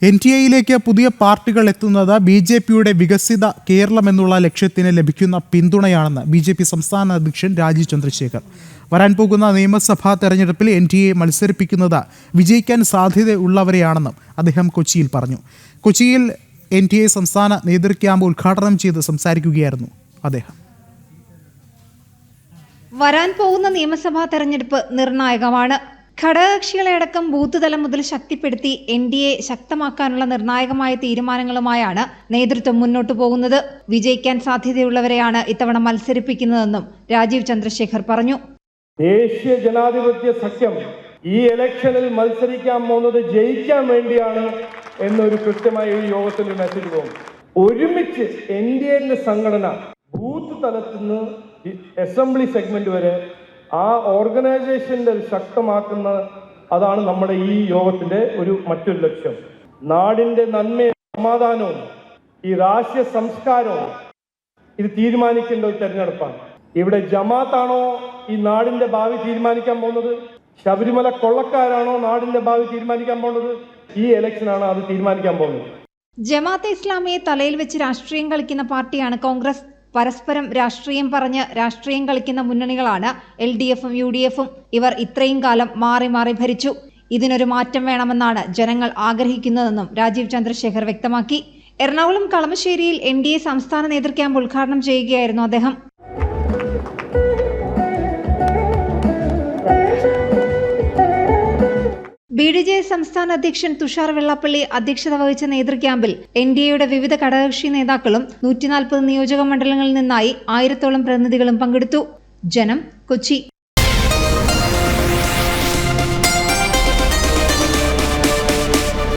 NTAയിലേക്ക് പുതിയ പാർട്ടികൾ എത്തുന്നത് BJPയുടെ വികസിത കേരളം എന്നുള്ള ലക്ഷ്യത്തിന് ലഭിക്കുന്ന പിന്തുണയാണെന്ന് BJP സംസ്ഥാന അധ്യക്ഷൻ രാജീവ് ചന്ദ്രശേഖർ. വരാൻ പോകുന്ന നിയമസഭാ തെരഞ്ഞെടുപ്പിൽ NTA മത്സരിപ്പിക്കുന്നത് വിജയിക്കാൻ സാധ്യതയുള്ളവരെയാണെന്നും അദ്ദേഹം കൊച്ചിയിൽ പറഞ്ഞു. കൊച്ചിയിൽ NTA സംസ്ഥാന നേതൃ ക്യാമ്പ് ഉദ്ഘാടനം ചെയ്ത് സംസാരിക്കുകയായിരുന്നു അദ്ദേഹം. വരാൻ പോകുന്ന നിയമസഭാ തെരഞ്ഞെടുപ്പ് നിർണായകമാണ്. ഘടകകക്ഷികളെ അടക്കം ബൂത്ത് തലം മുതൽ ശക്തിപ്പെടുത്തി NDA ശക്തമാക്കാനുള്ള നിർണായകമായ തീരുമാനങ്ങളുമായാണ് നേതൃത്വം മുന്നോട്ടു പോകുന്നത്. വിജയിക്കാൻ സാധ്യതയുള്ളവരെയാണ് ഇത്തവണ മത്സരിപ്പിക്കുന്നതെന്നും രാജീവ് ചന്ദ്രശേഖർ പറഞ്ഞു. ദേശീയ ജനാധിപത്യ സഖ്യം ഈ ഇലക്ഷനിൽ മത്സരിക്കാൻ പോകുന്നത് ജയിക്കാൻ വേണ്ടിയാണ് എന്നൊരു കൃത്യമായ ഈ യോഗത്തിൽ മെസ്സേജ് പോകും. ഒരുമിച്ച് NDA സംഘടന ബൂത്ത് തലത്തിൽ നിന്ന് അസംബ്ലി സെഗ്മെന്റ് വരെ ആ ഓർഗനൈസേഷന്റെ ശക്തമാക്കുന്ന അതാണ് നമ്മുടെ ഈ യോഗത്തിന്റെ മറ്റൊരു ലക്ഷ്യം. നാടിന്റെ നന്മയും സമാധാനവും ഈ രാഷ്ട്രീയ സംസ്കാരവും ഇത് തീരുമാനിക്കേണ്ട ഒരു തെരഞ്ഞെടുപ്പാണ്. ഇവിടെ ജമാഅത്താണോ ഈ നാടിന്റെ ഭാവി തീരുമാനിക്കാൻ പോകുന്നത്? ശബരിമല കൊള്ളക്കാരാണോ നാടിന്റെ ഭാവി തീരുമാനിക്കാൻ പോകുന്നത്? ഈ ഇലക്ഷനാണ് അത് തീരുമാനിക്കാൻ പോകുന്നത്. ജമാഅത്തെ ഇസ്ലാമിയെ തലയിൽ വെച്ച് രാഷ്ട്രീയം കളിക്കുന്ന പാർട്ടിയാണ് കോൺഗ്രസ്. പരസ്പരം രാഷ്ട്രീയം പറഞ്ഞ് രാഷ്ട്രീയം കളിക്കുന്ന മുന്നണികളാണ് LDFും UDFും. ഇവർ ഇത്രയും കാലം മാറി മാറി ഭരിച്ചു. ഇതിനൊരു മാറ്റം വേണമെന്നാണ് ജനങ്ങൾ ആഗ്രഹിക്കുന്നതെന്നും രാജീവ് ചന്ദ്രശേഖർ വ്യക്തമാക്കി. എറണാകുളം കളമശ്ശേരിയിൽ NDA സംസ്ഥാന നേതൃ ക്യാമ്പ് ഉദ്ഘാടനം ചെയ്യുകയായിരുന്നു അദ്ദേഹം. BDJ സംസ്ഥാന അധ്യക്ഷൻ തുഷാർ വെള്ളാപ്പള്ളി അധ്യക്ഷത വഹിച്ച നേതൃക്യാമ്പിൽ NDAയുടെ വിവിധ ഘടകകക്ഷി നേതാക്കളും 140 നിയോജക മണ്ഡലങ്ങളിൽ നിന്നായി 1000-ഓളം പ്രതിനിധികളും പങ്കെടുത്തു. ജനം, കൊച്ചി.